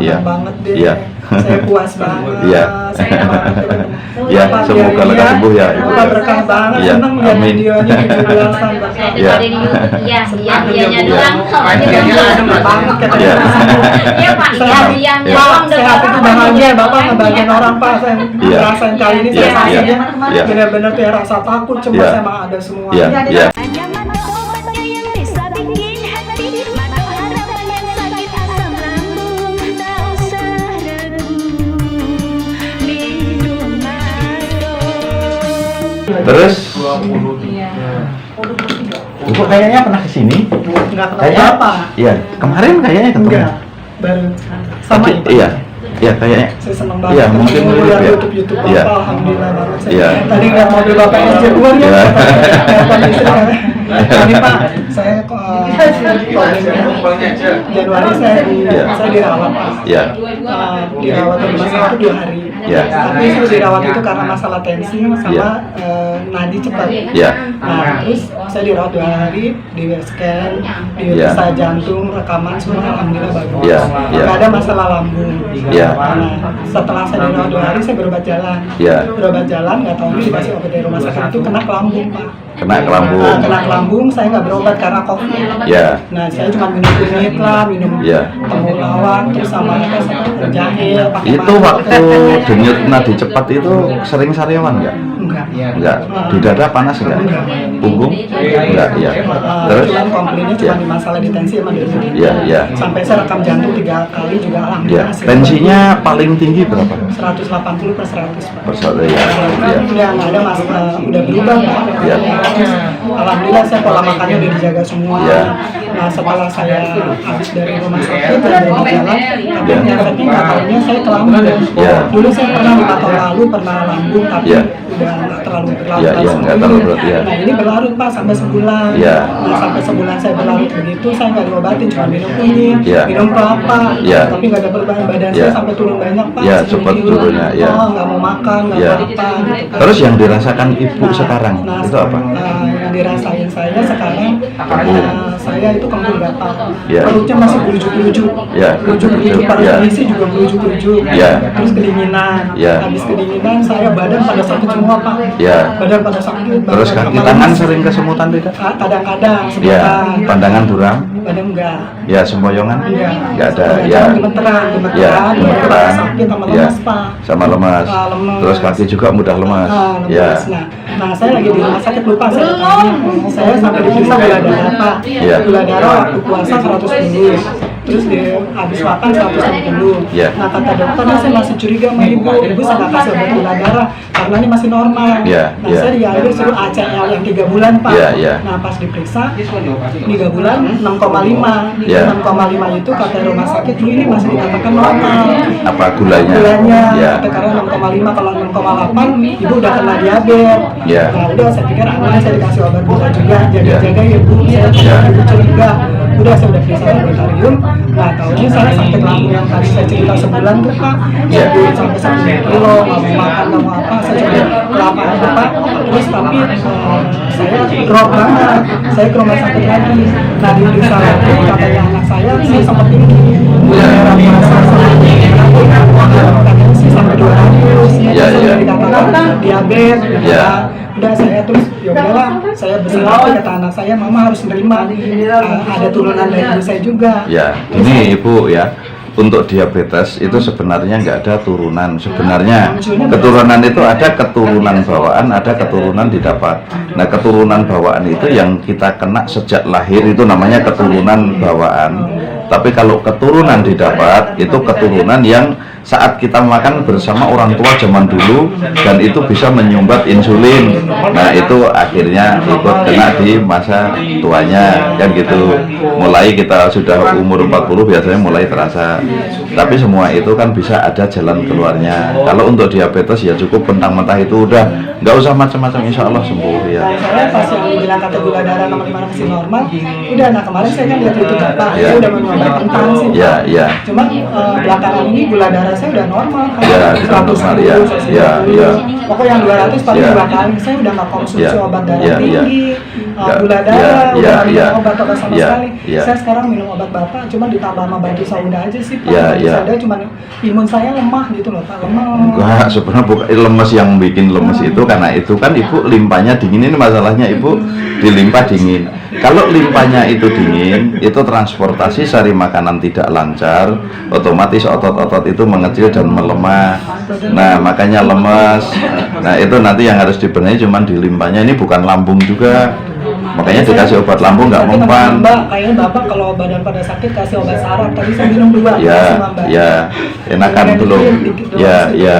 senang banget deh. Iya. Saya puas banget. Iya. Saya banget. Ya, semoga lekas sembuh ya. Bapak berkah banget. Iya, Senang lihat amin. videonya di belasan Bapak. Iya. Dari YouTube, iya, dianya Iya. doang. Banget katanya. Iya. Iya Pak, dianya Iya. doang. Pak, sehat itu bahagia Bapak ngebagian orang Pak. Saya Iya. ngerasain kali ini Iya, saya iya. saksinya benar-benar tuh ya rasa takut, cemas Iya. emang ada semua. Iya, iya. Hanya mata obatnya yang bisa bikin hati mata harapan yang sakit asam lambung. Tak usah ragu, minum mado. Terus Ibu kayaknya pernah kesini? Enggak kenal Kayaknya Bapak. Iya, kemarin kayaknya ketemu. Enggak. Baru sama Tapi, ya Pak? iya. Iya, kayaknya. Saya senang banget. Iya, mungkin ketemu mirip lihat ya. YouTube Bapak, Iya. alhamdulillah banget. Saya Iya. tadi lihat mobil Bapak yang Jaguar ya. Iya. Tadi Pak, saya Januari Iya. saya dirawat Pak. Iya. Dirawat di rumah sakit 2 hari. Iya. Tapi saya dirawat itu karena masalah tensi sama Iya. nadi cepat. Iya. Nah, terus saya dirawat 2 hari, di scan, di Iya. periksa jantung, rekaman semua alhamdulillah bagus. Iya, iya. Nggak ada masalah lambung. Iya. Nah, setelah saya dirawat 2 hari saya berobat jalan. Iya. Berobat jalan, nggak tahu dikasih obat dari rumah sakit itu kena ke lambung Pak. Kena ke lambung. Nah, kena ke lambung, saya nggak berobat karena COVID. Iya. Nah, saya cuma minum kunyit lah, minum Iya. temulawak, terus sama apa, sama jahe, pakai Itu madu. waktu denyut nadi cepat itu sering sariawan nggak? Enggak. Enggak. Di dada panas enggak? Punggung? Enggak, iya. Terus? Cuman komplainnya cuma Iya. di masalah di tensi sama di Iya, iya. Sampai saya rekam jantung 3 kali juga Iya. alhamdulillah. hasilnya Tensinya paling tinggi berapa? 180/100 Pak. Persatu ya. Iya. Udah nggak ada masalah, udah berubah Pak. Iya. Terus, alhamdulillah saya pola makannya udah dijaga semua. Iya. Nah setelah saya habis dari rumah sakit dan dari jalan, tapi nyatanya nggak tahunya saya ke lambung. Iya. Dulu saya pernah 4 tahun lalu pernah lambung, tapi Iya. udah nggak terlalu berlarut. Iya, iya, nggak terlalu berlarut, iya. Nah ini berlarut Pak sampai sebulan. Iya. Nah sampai sebulan saya berlarut begitu, saya nggak diobatin, cuma minum kunyit, Iya. minum kelapa, Iya. tapi nggak ada perubahan badan Iya. saya sampai turun banyak Pak. Iya, segini cepat kilo. turunnya, iya. Oh, nggak mau makan, nggak Iya. mau apa gitu kan. Terus yang dirasakan ibu sekarang nah, itu apa? yang dirasain saya sekarang, saya itu kembung gatal. Iya. Perutnya masih bulujuk-bulujuk. Iya. Bulujuk-bulujuk, perut Iya. isi juga bulujuk-bulujuk. Iya. Terus kedinginan. Iya. Habis kedinginan, saya badan pada sakit semua Pak. Iya. Badan pada sakit. Terus badan kaki kepala tangan lemas. sering kesemutan tidak? Kadang-kadang, Ya, sebentar. pandangan buram? Badan enggak. Ya, sempoyongan? Enggak ada. Cuma Ya. gemeteran, Ya, gemeteran. sakit sama Ya. lemas Pak. Sama lemas. Lemes. Terus kaki juga mudah lemas. Lemes. Ya. Nah, saya lagi di rumah sakit lupa saya tanya. Saya sampai diperiksa gula darah Pak. Iya. Gula darah waktu puasa 110. Terus di habis makan 110. Iya. Nah kata dokter, saya masih curiga sama ibu. Ibu saya nggak kasih obat gula darah karena ini masih normal. Iya, Nah iya. saya diambil suruh ACL yang 3 bulan Pak. Iya, iya. Nah pas diperiksa 3 bulan 6,5. Iya. 6,5 itu kata rumah sakit ini masih dikatakan normal. Apa gulanya? Gulanya, Ya. karena 6,5, kalau 6,8 ibu udah kena diabetes. Ya. Nah udah saya pikir aman, saya dikasih obat gula juga, Ya. jaga-jaga ya bu, saya Ya. ibu curiga. Udah saya udah periksa laboratorium, nah tahunya saya sakit lambung yang tadi saya cerita sebulan tuh Pak. Ya. Sampai 10 kilo, nggak mau makan, nggak mau apa, saya coba kelapa aja Pak. Terus tapi saya drop banget, saya ke rumah sakit lagi. Nah di periksa lagi, katanya anak saya sempat tinggi. Gula darah puasa katanya sih sampai 200. Ya, ya. Dikatakan diabetes. Ya. Udah saya terus ya udahlah, saya bersepakat kata anak saya, mama harus nerima ada turunan dari ibu saya juga. Ya, ini Ibu ya. Untuk diabetes itu sebenarnya nggak ada turunan. Sebenarnya keturunan itu ada keturunan bawaan, ada keturunan didapat. Nah, keturunan bawaan itu yang kita kena sejak lahir itu namanya keturunan bawaan. Tapi kalau keturunan didapat itu keturunan yang saat kita makan bersama orang tua zaman dulu dan itu bisa menyumbat insulin. Nah, itu akhirnya ikut kena di masa tuanya kan gitu. Mulai kita sudah umur 40 biasanya mulai terasa. Tapi semua itu kan bisa ada jalan keluarnya. Kalau untuk diabetes ya cukup mentah-mentah itu udah nggak usah macam-macam, insya Allah sembuh ya. Nah, saya pas yang bilang kata gula darah nomor 5 masih normal, udah. Nah kemarin saya kan lihat itu Pak, Ya. saya udah mencoba kentang sih Pak. Ya, ya. Cuman belakangan ini gula darah saya udah normal Pak. Ya, 110, ya, 110. ya, ya. Pokoknya yang 200 paling Ya. 2 kali. Saya udah nggak konsumsi Ya, obat darah ya, ya. tinggi. gula darah, udah minum obat-obat sama ya, sekali. ya. Saya sekarang minum obat Bapak, cuma ditambah sama batu sauda aja sih Pak. Ya, Batu ya. sauda cuma imun saya lemah gitu loh Pak, lemah. Enggak, sebenarnya bukan lemes, yang bikin lemes itu karena itu kan ibu limpahnya dingin. Ini masalahnya ibu di limpa dingin. Kalau limpahnya itu dingin, itu transportasi sari makanan tidak lancar, otomatis otot-otot itu mengecil dan melemah. Nah, makanya lemes. Nah, itu nanti yang harus dibenahi cuman di limpahnya. Ini bukan lambung juga. Makanya dikasih obat lambung nggak Nanti mempan. Mbak, kayaknya Bapak kalau badan pada sakit kasih obat saraf. Tadi saya minum 2 Ya, sama Mbak. ya, enakan Kemudian belum? dikit doang, Ya, sedikit. ya.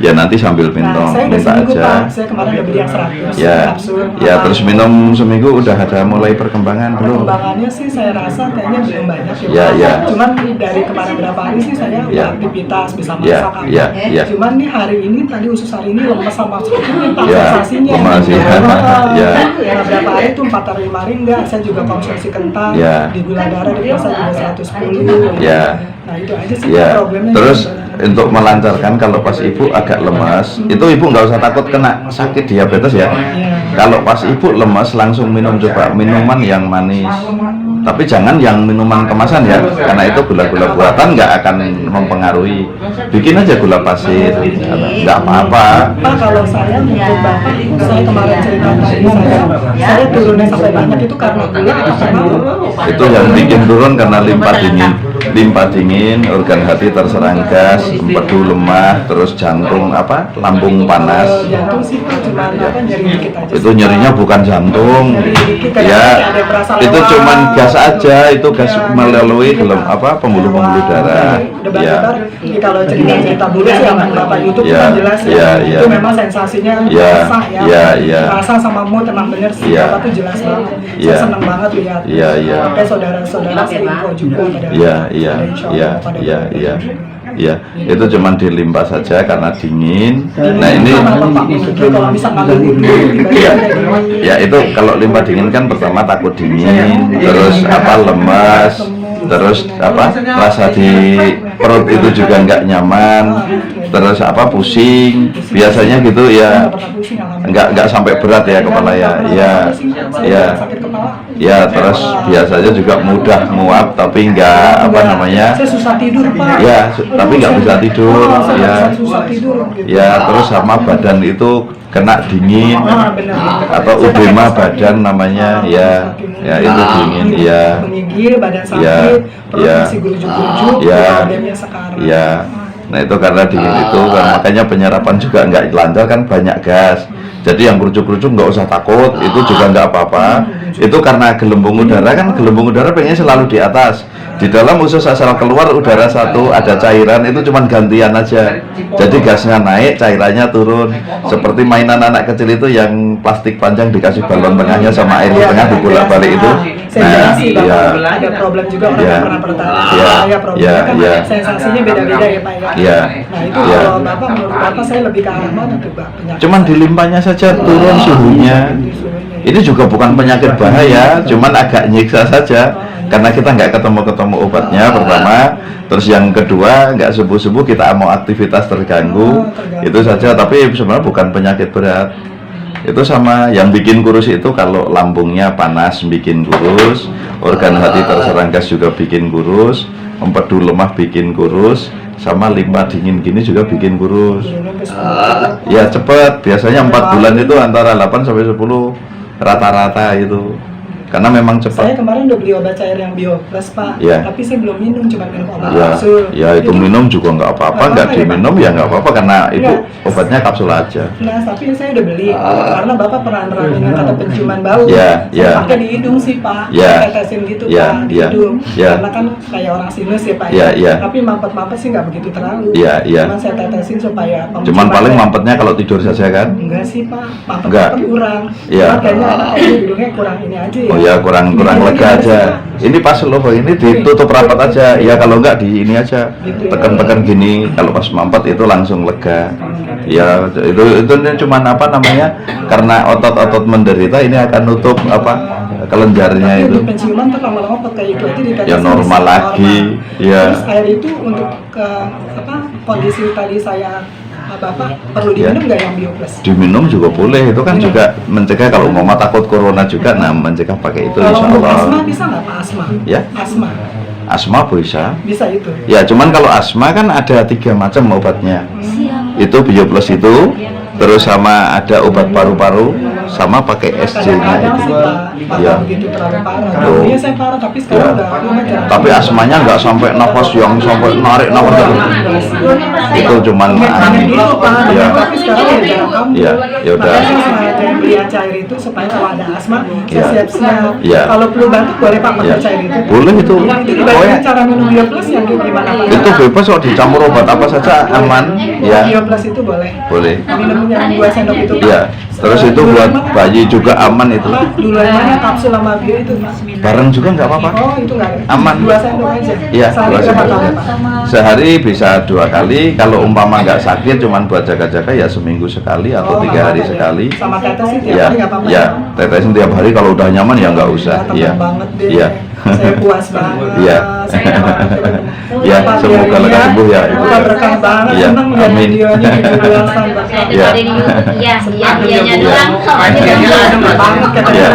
Ya nanti sambil Nah, minum, saya udah minta seminggu aja. Pak, saya kemarin udah beli yang 100 Ya, kapsul. ya terus minum seminggu udah ada mulai perkembangan belum? Perkembangannya sih saya rasa kayaknya belum banyak Ya, Pak. ya. Cuman dari kemarin berapa hari sih saya Ya. aktivitas bisa Ya, masak apa. ya, ya. Cuman nih hari ini tadi usus hari ini lemes sama sakitnya Pak, Ya, sensasinya. lemas, ya. Ya. Ya berapa hari itu 4 hari 5 hari enggak, saya juga konsumsi kentang, Ya. di gula darah diperiksa juga 110. Ya. Nah itu aja sih Ya, problemnya. terus untuk melancarkan kalau pas ibu agak lemas, itu ibu nggak usah takut kena sakit diabetes ya. Kalau pas ibu lemas langsung minum, coba minuman yang manis. Tapi jangan yang minuman kemasan ya, karena itu gula-gula buatan nggak akan mempengaruhi. Bikin aja gula pasir, nggak apa-apa. Pak, kalau saya menurut Bapak, saya kemarin cerita tadi saya turunnya sampai banyak itu karena gula atau karena apa? Itu yang bikin turun karena limpa dingin, organ hati terserang gas, empedu lemah, terus jantung lambung panas. Jantung sih Pak, cuma apa nyeri dikit aja. Itu nyerinya bukan jantung, ya itu cuman gas aja, itu gas melalui pembuluh-pembuluh darah. Ya, Kalau cerita dulu sih sama Bapak YouTube Ya, kan jelas ya, ya. ya. Itu memang sensasinya Ya, rasa ya. ya, ya. Rasa sama mood emang bener sih. Ya. Bapak tuh jelas banget. Ya. Saya senang banget lihat. Ya, ya. Sampai saudara-saudara seinfo juga pada iya, iya, insya Allah iya, pada iya, berbeda iya. juga. Ya, itu cuman dilimpa saja karena dingin. Nah ini, kalau bisa ngambil wudhu ya, ya itu kalau limpa dingin kan pertama takut dingin, terus lemas, terus rasa di perut itu juga nggak nyaman, terus pusing. Biasanya gitu ya, nggak sampai berat ya kepala ya, ya terus biasanya juga mudah muap tapi nggak saya susah tidur Pak. ya tapi nggak bisa tidur ya. Susah tidur gitu. Ya, terus sama badan itu kena dingin Bener. atau udema badan namanya ya, ya itu dingin ya, Menggigil, badan sakit, Ya, perut ya. masih gerujuk-gerujuk, Ya. problemnya sekarang. ya. Nah itu karena dingin itu kan makanya penyerapan juga nggak lancar kan banyak gas. Jadi yang kerucuk-kerucuk nggak usah takut, itu juga nggak apa-apa. Itu karena gelembung udara kan, gelembung udara pengen selalu di atas. Di dalam usus asal keluar udara satu, ada cairan, itu cuman gantian aja. Jadi gasnya naik, cairannya turun. Seperti mainan anak kecil itu yang plastik panjang dikasih balon tengahnya sama air di tengah dibolak-balik itu. Saya sih Bapak ya, ada problem juga orang Ya. yang pernah bertanya. Ya. Saya problemnya Ya, kan ya. sensasinya beda-beda ya Pak ya. Ya. Nah itu Ya. kalau Bapak menurut Bapak saya lebih ke arah mana tuh Pak? Penyakit cuman di limpahnya saja turun suhunya. Ini juga bukan penyakit bahaya, cuman agak nyiksa saja karena kita nggak ketemu obatnya pertama, terus yang kedua nggak subuh-subuh kita mau aktivitas terganggu, itu saja. Tapi sebenarnya bukan penyakit berat. Itu sama yang bikin kurus itu kalau lambungnya panas bikin kurus, organ hati terserang gas juga bikin kurus, empedu lemah bikin kurus, sama limpa dingin gini juga bikin kurus. Ya cepet, biasanya 4 bulan itu antara 8 sampai 10 rata-rata itu. Karena memang Saya cepat. kemarin udah beli obat cair yang BioPlus Pak, Ya. tapi saya belum minum, cuma minum obat Ya, kapsul. ya itu minum juga nggak apa-apa, nggak diminum ya nggak apa-apa karena itu obatnya kapsul aja. Nah, tapi saya udah beli karena Bapak pernah nerapin yang kata penciuman bau. Ya, Saya ya. pakai di hidung sih Pak. Ya. Saya tetesin gitu Ya, Pak di ya, hidung. ya. Karena kan kayak orang sinus ya Pak. Ya, ya. Tapi mampet-mampet sih nggak begitu terlalu. Ya, ya. Cuma saya tetesin supaya Cuman paling saya- mampetnya kalau tidur saja kan. Enggak sih Pak, mampet Enggak. kurang. Ya. Cuma kayaknya kayaknya hidungnya kurang ini aja ya. Oh ya kurang lega aja. Ini pas loh ini ditutup rapat aja. Ya kalau nggak di ini aja tekan-tekan gini. Kalau pas mampet itu langsung lega. Ya itu cuman karena otot-otot menderita ini akan nutup kelenjarnya Tapi itu. untuk penciuman tuh lama-lama pakai itu aja ditetesin. Ya normal bisa lagi. Ya. Terus air itu untuk ke kondisi tadi saya Bapak perlu diminum nggak yang Bio Plus? Diminum juga boleh, itu kan juga mencegah kalau mama takut corona juga, nah mencegah pakai itu Kalau insya untuk Allah. asma bisa nggak Pak asma? Ya. Asma Asma bisa. bisa itu. Ya, cuman kalau asma kan ada 3 macam obatnya. Itu Bio Plus itu, terus sama ada obat paru-paru, sama pakai SJ-nya Kadang-kadang itu. sih Pak, Ya. begitu terlalu parah. Oh. Iya saya parah tapi Ya. sekarang udah lumayan. Tapi asmanya nggak sampai nafas yang sampai narik nafas terus. Itu cuman Angin itu Pak, Ya. tapi sekarang udah jarang kambuh. Ya, ya udah. Makanya saya sengaja beli cair itu supaya kalau ada asma saya Ya. siap-siap. Ya. Kalau flu batuk boleh Pak pakai Ya. cair itu. Boleh itu. Yang itu dibandingkan Pokoknya cara minum Bio Plus yang gimana Pak? itu bebas kok, dicampur obat apa saja aman. Bio Ya, Plus itu boleh. boleh. Minum yang 2 sendok itu Pak. Iya. Terus itu buat bayi juga aman itu. Pak, duluan mana kapsul sama Bio itu Pak? Bareng juga nggak apa-apa. Oh itu nggak ada. Aman. 2 sendok aja. Iya, Sehari 2 berapa sendok. kali Pak? Sehari bisa 2 kali. Kalau umpama nggak sakit, cuman buat jaga-jaga ya seminggu sekali atau 3 hari sama sekali. Sama tetesin tiap Ya, hari nggak apa-apa. ya. Tetesin tiap hari, kalau udah nyaman ya nggak usah. Tenang Iya, banget deh. iya. Saya puas banget. Iya. Saya Ya, semoga lekas sembuh ya, Ibu. Bapak berkah banget. Iya, Seneng lihat amin. videonya di jelasan Bapak. Iya. Dari YouTube, iya, dianya Iya. doang. Banget katanya. Iya.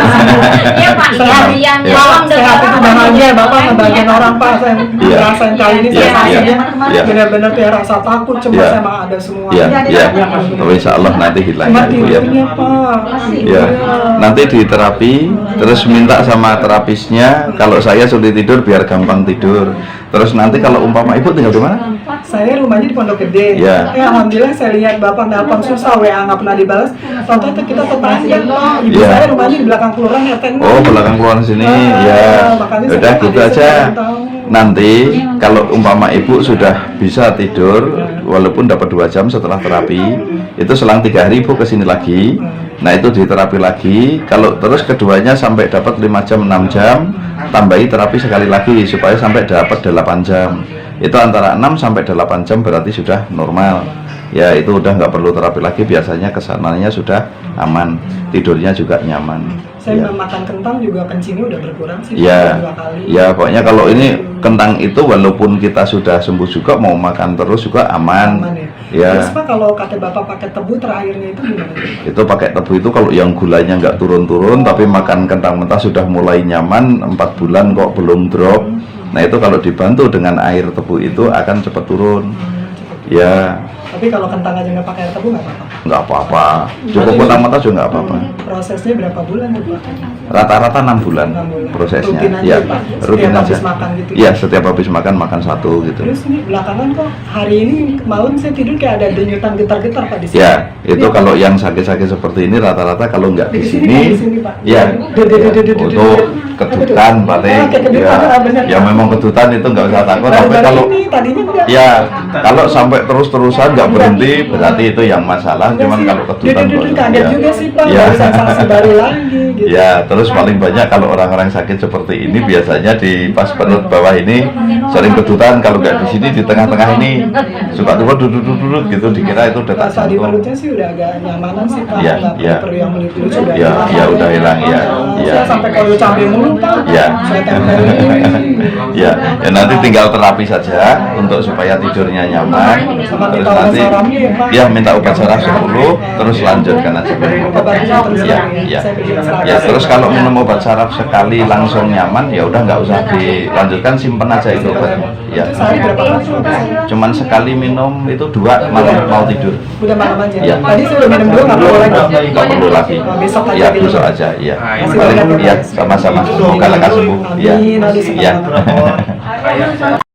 Iya Pak, iya, dianya Iya. doang Sehat itu bahagia Bapak ngebagian orang Pak. Saya Iya. ngerasain kali ini Iya, sensasinya iya. benar-benar kayak rasa takut cemas Iya. emang ada semua. Ya, ya. Tapi insya Allah nanti hilang Cuma ya, Ibu ya. tidurnya Pak. Ya, nanti di terapi, terus minta sama terapisnya kalau saya sulit tidur biar gampang tidur. Terus nanti kalau umpama Ibu tinggal di mana? Saya rumahnya di Pondok Gede. Iya. Alhamdulillah saya lihat Bapak nelpon susah, WA nggak pernah dibalas. Tonton kita tetangga. Ibu Iya. saya rumahnya di belakang kelurahan RT 6. Oh, belakang keluar sini. Ya, makanya udah saya gitu tadi aja. saya tahu. Nanti kalau umpama Ibu sudah bisa tidur, walaupun dapat 2 jam setelah terapi, itu selang 3 hari Ibu kesini lagi. Nah itu diterapi lagi. Kalau terus keduanya sampai dapat 5 jam 6 jam, tambahi terapi sekali lagi supaya sampai dapat 8 jam. Itu antara 6 sampai 8 jam berarti sudah normal. Ya itu udah nggak perlu terapi lagi, biasanya kesananya sudah aman, tidurnya juga nyaman. Saya Ya. makan kentang juga kencingnya udah berkurang sih. Ya, 2 kali. ya pokoknya kalau ini kentang itu walaupun kita sudah sembuh juga mau makan terus juga aman. Aman ya. Ya, Terus Pak kalau kata Bapak pakai tebu terakhirnya itu gimana? itu pakai tebu itu kalau yang gulanya nggak turun-turun tapi makan kentang mentah sudah mulai nyaman 4 bulan kok belum drop. Nah itu kalau dibantu dengan air tebu itu akan cepat turun. Ya, Tapi kalau kentang aja nggak pakai air tebu nggak apa-apa. nggak apa-apa. Cukup kentang mentah juga nggak apa-apa. Prosesnya berapa bulan tuh Pak? Rata-rata 6 bulan 6 bulan. prosesnya. Rutin aja, Ya, Pak? rutin Setiap aja. habis makan gitu? Iya, setiap habis makan makan 1 gitu. Terus ini belakangan kok hari ini malam saya tidur kayak ada denyutan getar-getar Pak di sini. Ya, itu Ini kalau yang sakit-sakit seperti ini rata-rata kalau nggak di sini, di sini, Pak. ya, Dede-dede-dede-dede. untuk kedutan paling, Ah, kayak kedutan, ya, ah, bener. ya memang kedutan itu nggak usah takut. Tapi Baru-baru kalau, ini tadinya enggak. ya, kalau sampai terus-terusan nggak berhenti, berarti itu yang masalah. Enggak Cuman sih. kalau kedutan, Dede-dede kaget ya. juga sih Pak, Ya. baru sensasi baru lagi gitu. Ya, terus paling banyak kalau orang-orang sakit seperti ini biasanya di pas perut bawah ini sering kedutan. Kalau nggak di sini di tengah-tengah ini suka tuh duduk-duduk gitu, dikira itu detak Rasa di jantung. perutnya sih udah agak nyamanan sih Pak, Ya, nggak ya. perlu yang melilit sudah Ya, hilang. ya udah hilang ya. Ya. Saya sampai kalau cabai mulu Pak, Ya. saya tempelin. Ya, ya nanti tinggal terapi saja untuk supaya tidurnya nyaman. Sama Terus minta obat nanti sarafnya ya, Pak. ya minta obat saraf 10, terus lanjutkan aja minum obat. Obatnya terus Ya, lagi. ya. Saya bikin saraf. Ya, terus kalau minum obat saraf sekali langsung nyaman, ya udah nggak usah dilanjutkan, simpen aja itu obatnya. Ya, Sehari berapa kali Pak? cuman sekali minum itu 2 malam mau tidur. Udah malam aja. Ya. Tadi saya udah minum dulu nggak perlu lagi. Nggak perlu lagi. Oh, besok aja Ya, gitu. besok aja. Ya, Masih paling banyak ya, ya Pak. sama-sama. Semoga lekas sembuh. Ya, Amin, aduh, senang ya. banget.